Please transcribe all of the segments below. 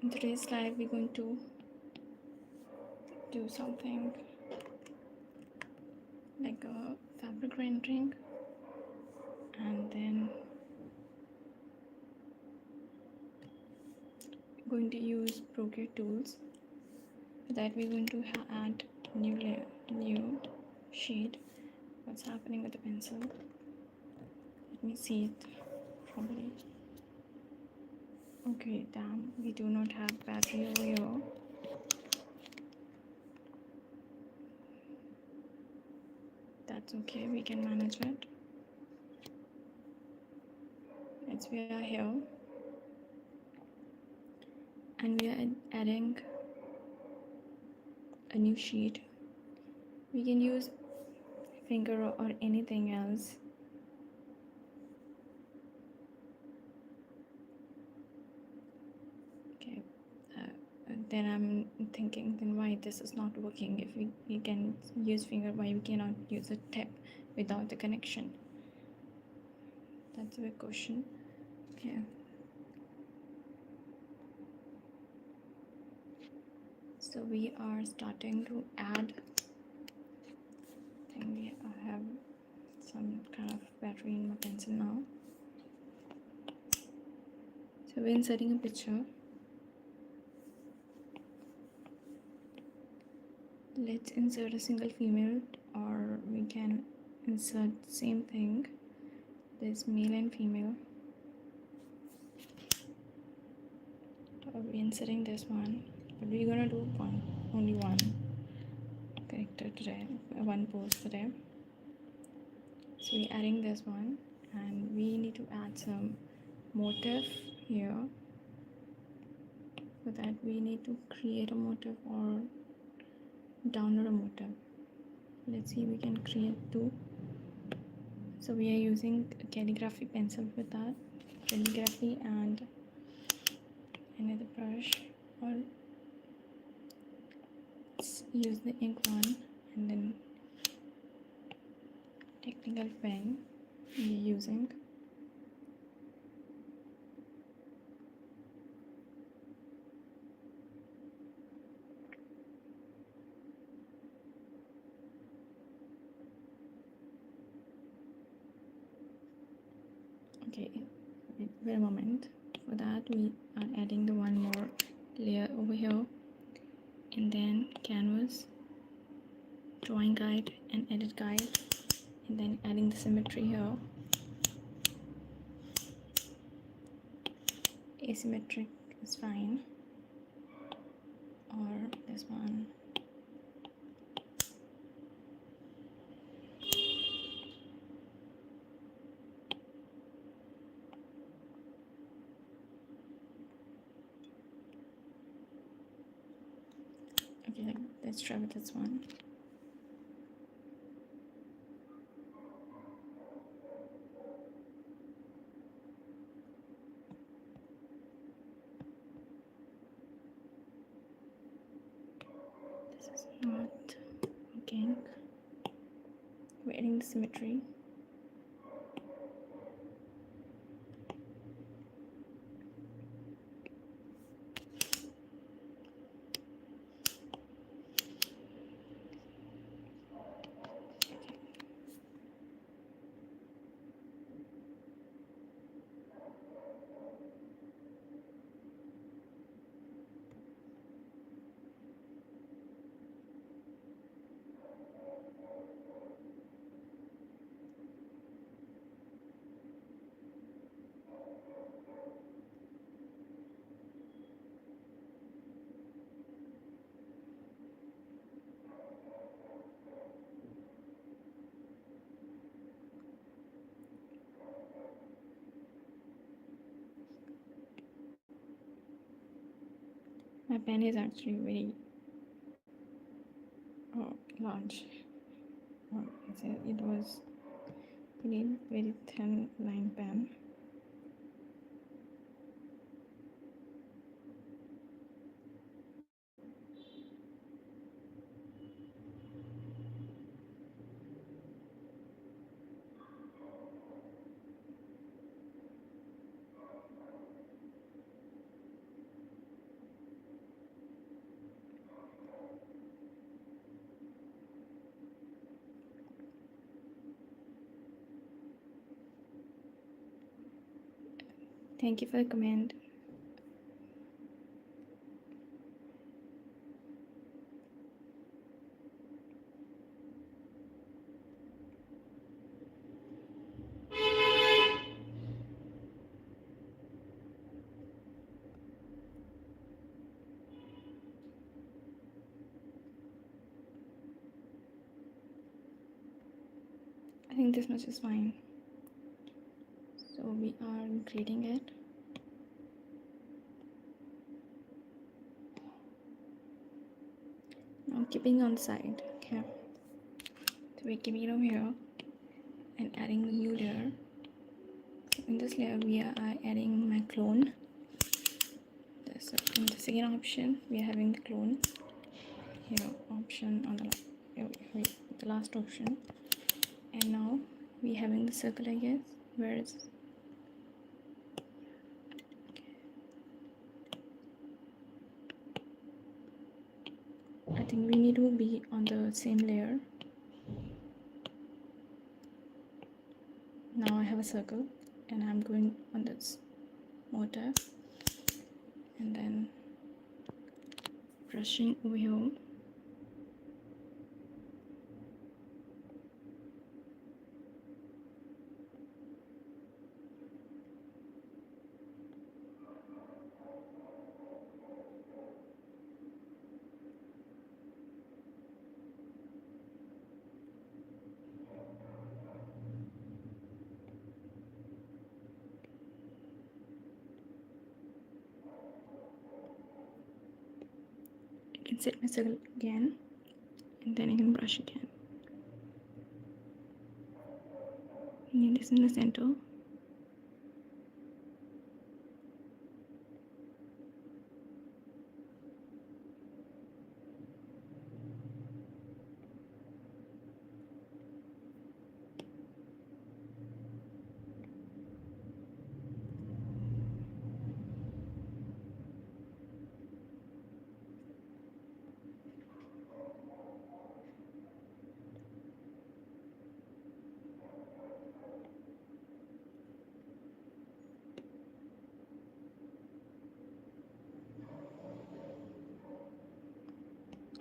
In today's live, we're going to do something like a fabric rendering, and then we're going to use Procreate tools. For that, we're going to add new layer, new shade. What's happening with the pencil? Let me see it properly. Okay, damn, we do not have battery over here. That's okay, we can manage it. We are here, and we are adding a new sheet. We can use finger or anything else. Okay, then I'm thinking, then why this is not working? If we can use finger, why we cannot use a tip without the connection? That's a big question. Okay, so we are starting to add. I think I have some kind of battery in my pencil now. So we're inserting a picture. Let's insert a single female, or we can insert same thing. There's male and female. We're inserting this one, but we're gonna do only one character today, one pose today. So we're adding this one, and we need to add some motif here. For that, we need to create a motif or download a motif. Let's see, we can create two. So we are using a calligraphy pencil for that, calligraphy and another brush, or let's use the ink one, and then technical pen we are using. Okay, wait a moment. For that, we are adding the one more layer over here, and then canvas, drawing guide and edit guide, and then adding the symmetry here. Asymmetric is fine, or this one. Okay, let's try with this one. This is not working. We're adding the symmetry. My pen is actually very large. It was very thin line pen. Thank you for the comment. I think this much is fine. So we are creating it. Now keeping on the side, okay. So we're keeping it over here and adding the new layer. So in this layer we are adding my clone. So in the second option we are having the clone. Here option on the last option. And now we having the circle, I guess. Where is it? I think we need to be on the same layer. Now I have a circle and I'm going on this motif and then brushing over here. I can set my circle again and then I can brush again. Need this in the center.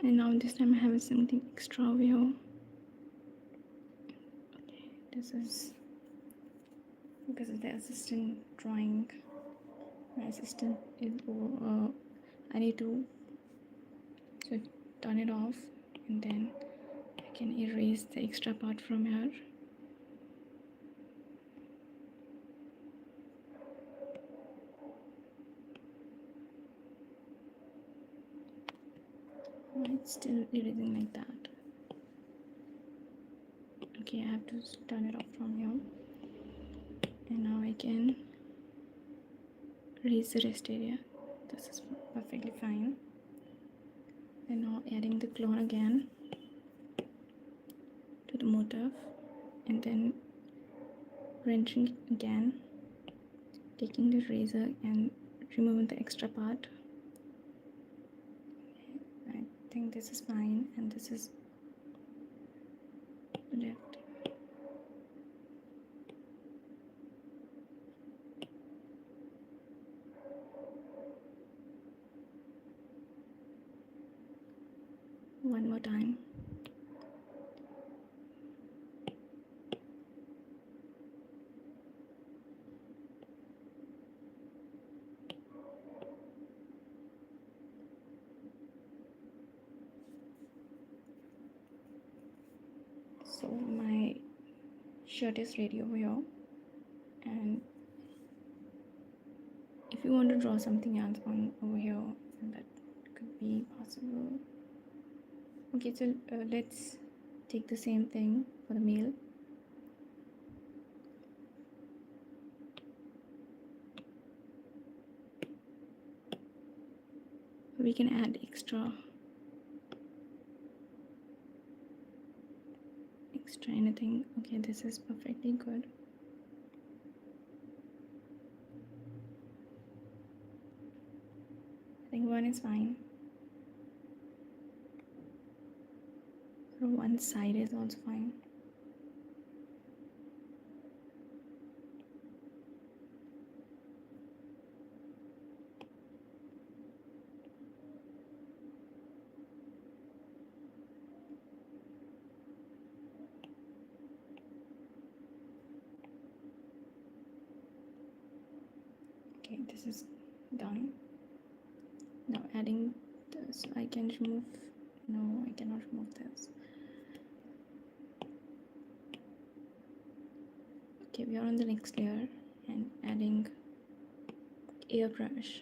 And now this time I have something extra over here. Okay, this is because of the assistant drawing. My assistant is I need to turn it off and then I can erase the extra part from here. It's still erasing like that. Okay, I have to turn it off from here. And now I can erase the rest area. This is perfectly fine. And now adding the clone again to the motif and then rendering again, taking the razor and removing the extra part. I think this is fine and this is left. One more time. So my shirt is ready over here, and if you want to draw something else on over here, that could be possible. Okay, so let's take the same thing for the male. We can add extra anything. Okay, this is perfectly good. I think one is fine. So one side is also fine. this is done. Now adding this, I can remove, no, I cannot remove this. Okay, we are on the next layer and adding airbrush.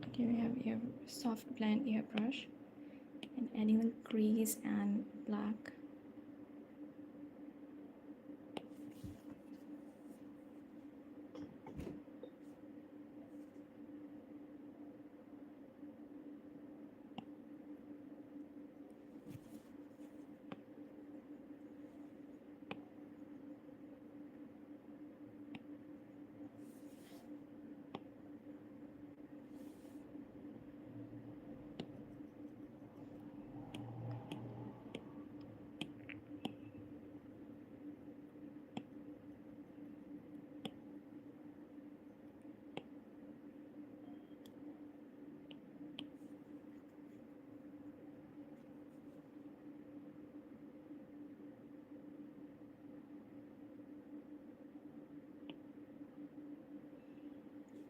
Okay, we have here soft blend airbrush and adding the crease and black.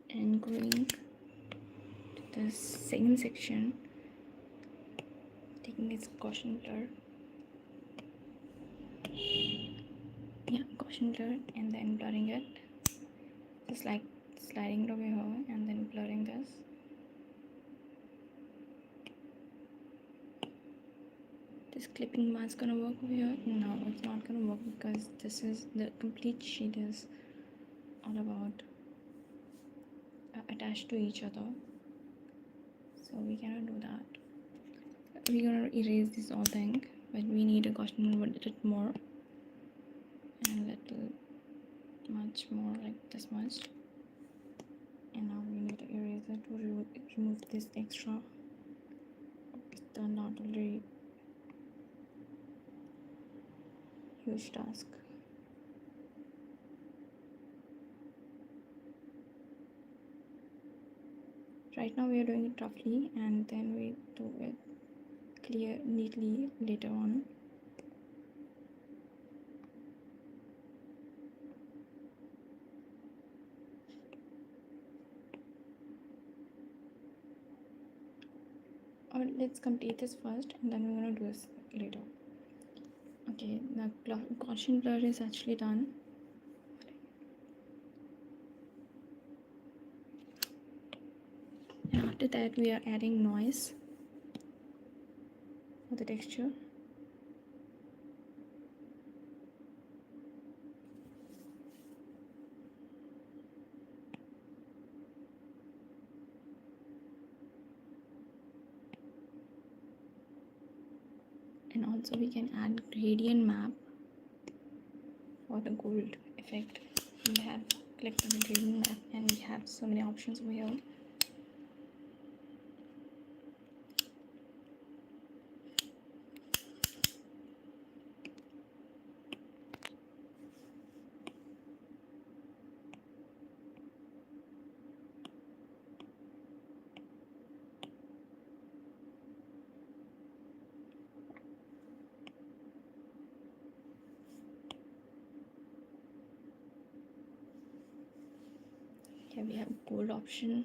And going to the second section, taking its Gaussian blur. Yeah, Gaussian blur, and then blurring it. Just like sliding it over here and then blurring this. This clipping mask gonna work over here? No, it's not gonna work because this is the complete sheet is all about attached to each other, so we cannot do that. We're gonna erase this whole thing, but we need a Gaussian a little more and a little much more, like this much. And now we need an eraser to remove this extra. It's turned out a very huge task. Right now we are doing it roughly and then we do it clear neatly later on. Or let's complete this first and then we're gonna do this later. Okay, the Gaussian blur is actually done. And after that we are adding noise for the texture. And also we can add gradient map for the gold effect. We have clicked on the gradient map and we have so many options over here. Here we have gold option,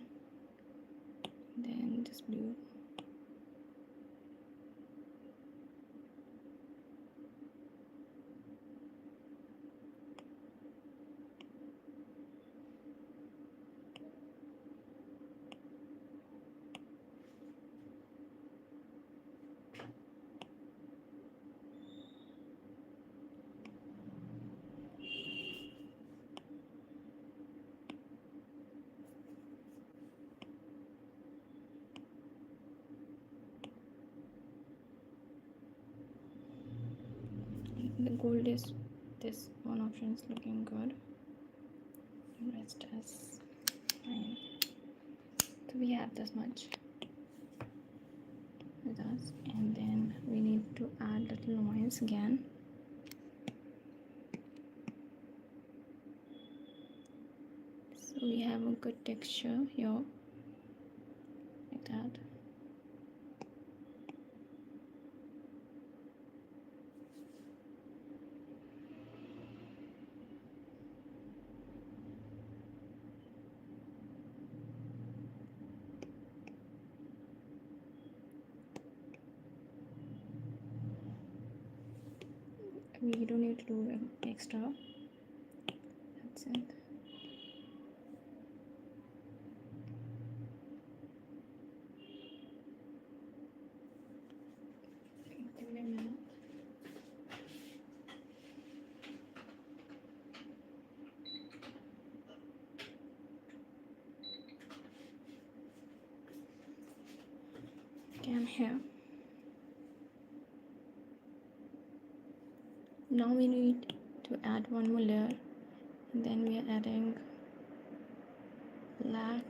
then this blue. The gold is this one option is looking good. The rest is fine. So we have this much with us, and then we need to add little noise again. So we have a good texture here, like that. We don't need to do extra. That's it. Give me a minute. Okay, I'm here. Now we need to add one more layer, and then we are adding black.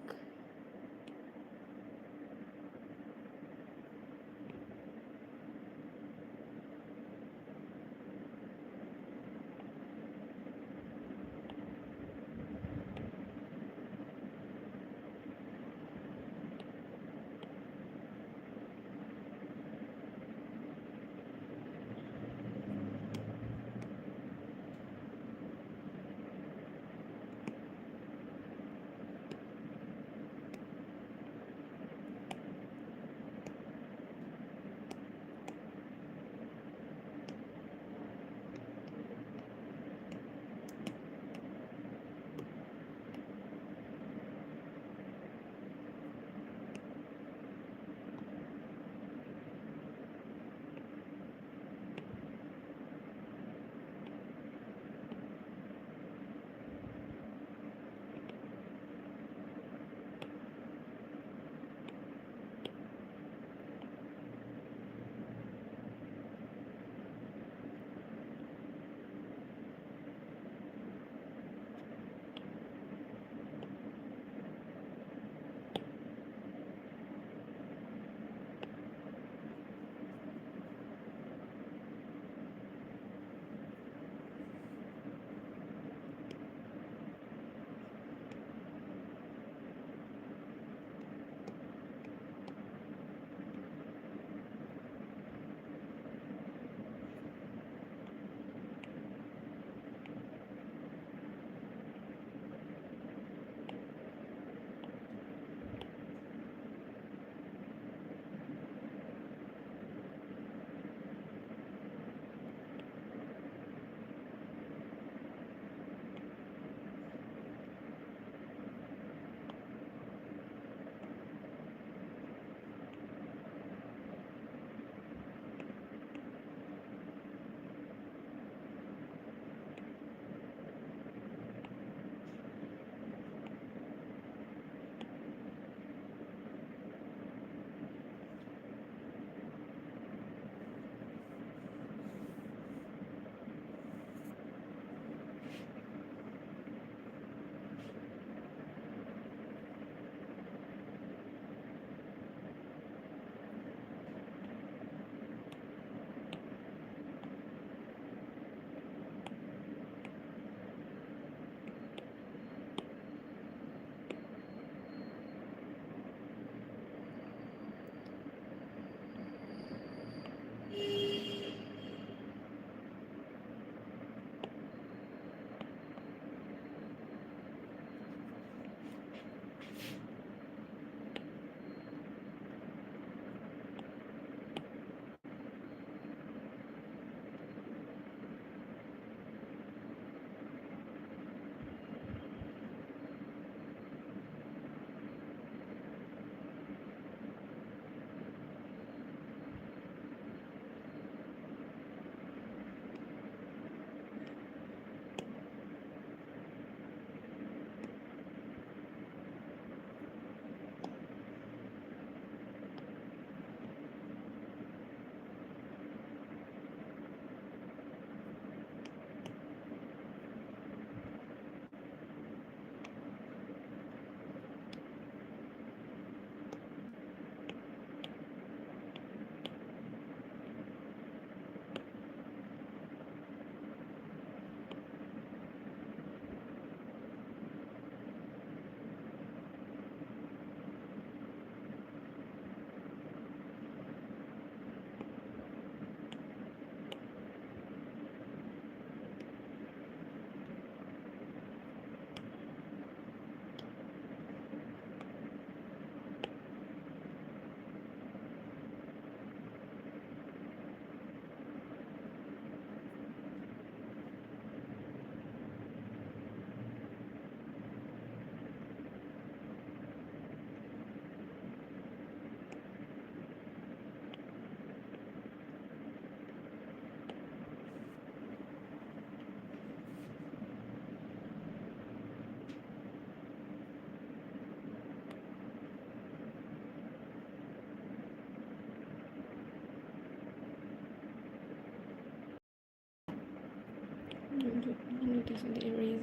I'm using the eraser.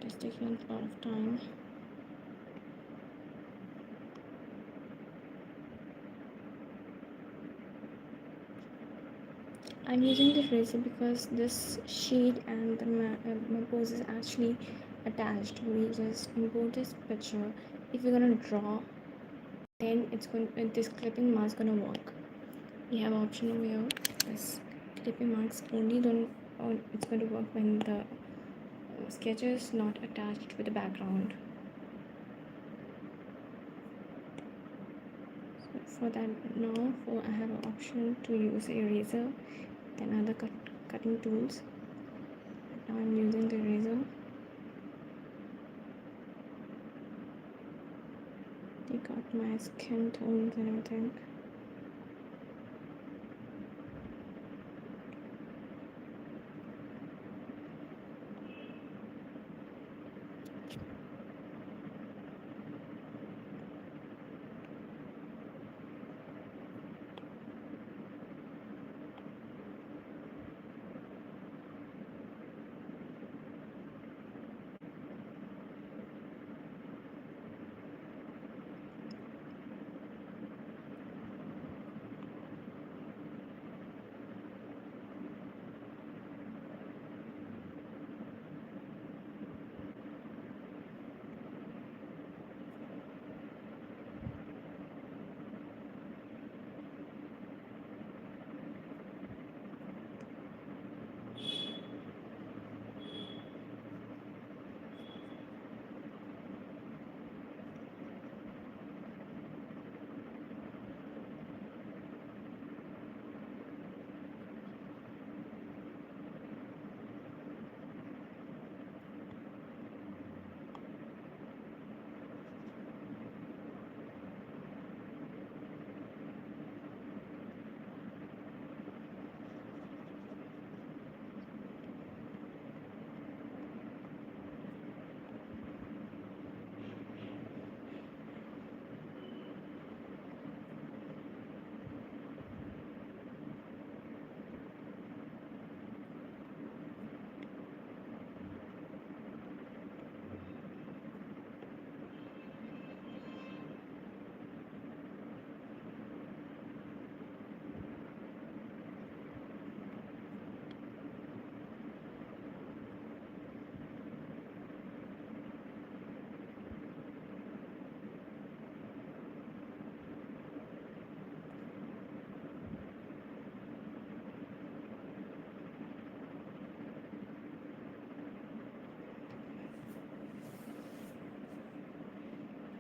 That is taking a lot of time. I'm using the eraser because this sheet and my pose is actually attached. We just import this picture. If we're gonna draw, then this clipping mask gonna work. We have option over here. This clipping marks only don't. It's going to work when the sketch is not attached with the background. So for that now, I have an option to use eraser and other cutting tools. Now I'm using the eraser. They got my skin tones and everything.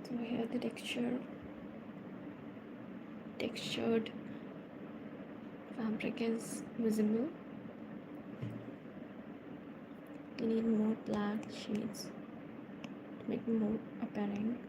So here the textured fabric is visible. We need more black shades to make it more apparent.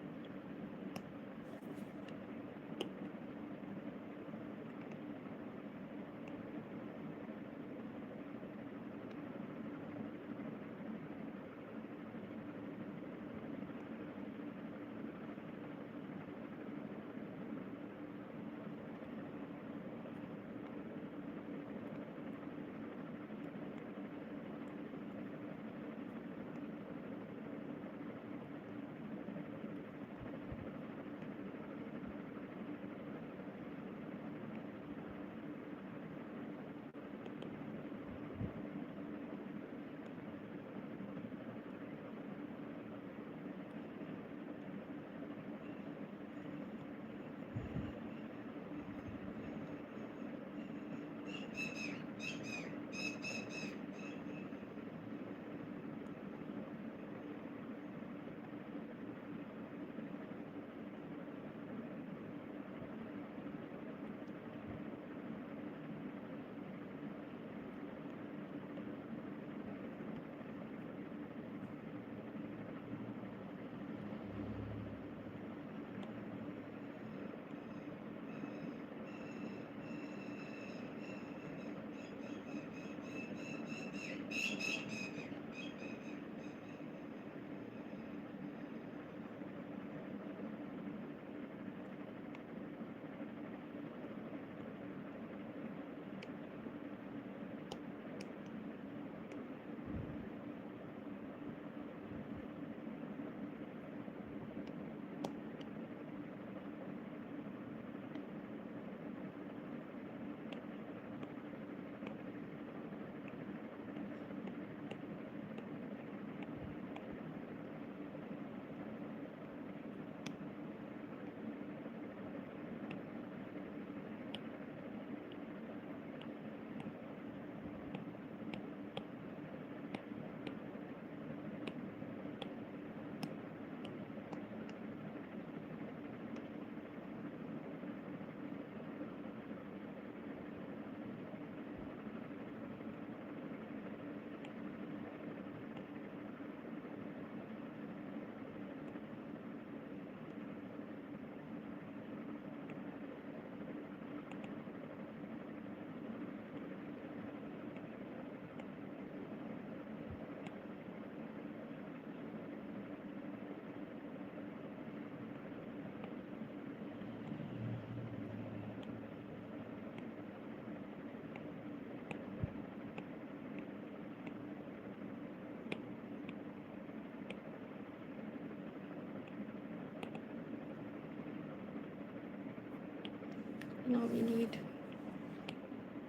Now we need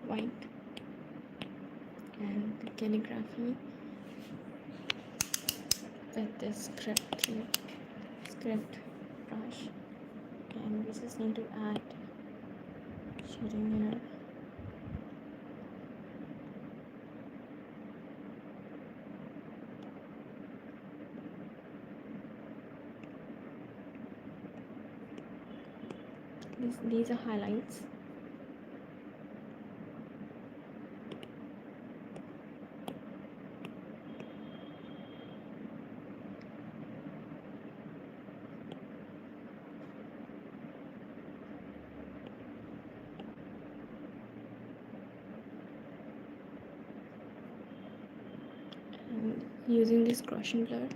white and the calligraphy with this script brush, and we just need to add shading here. These are highlights. And using this Gaussian blur,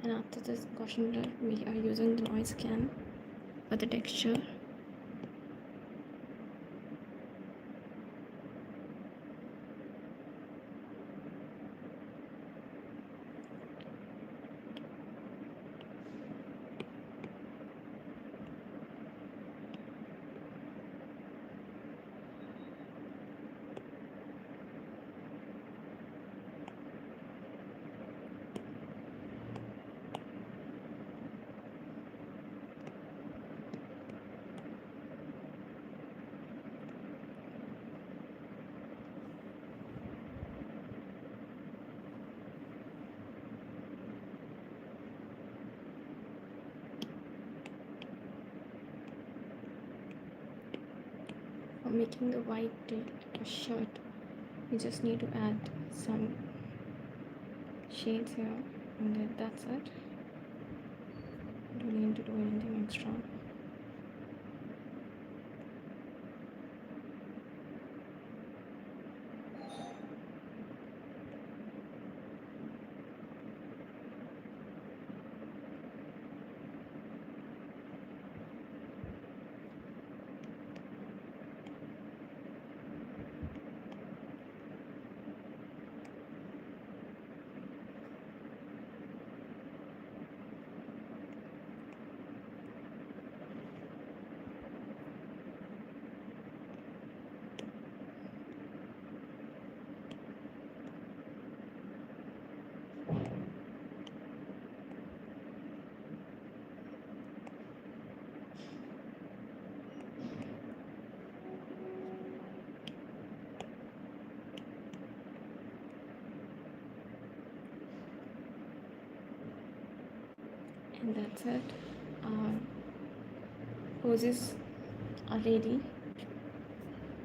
and after this Gaussian blur we are using the noise scan for the texture. For making the white shirt, we just need to add some shades here, and then that's it. Don't need to do anything extra. And that's it. Our poses are ready,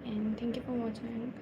and thank you for watching.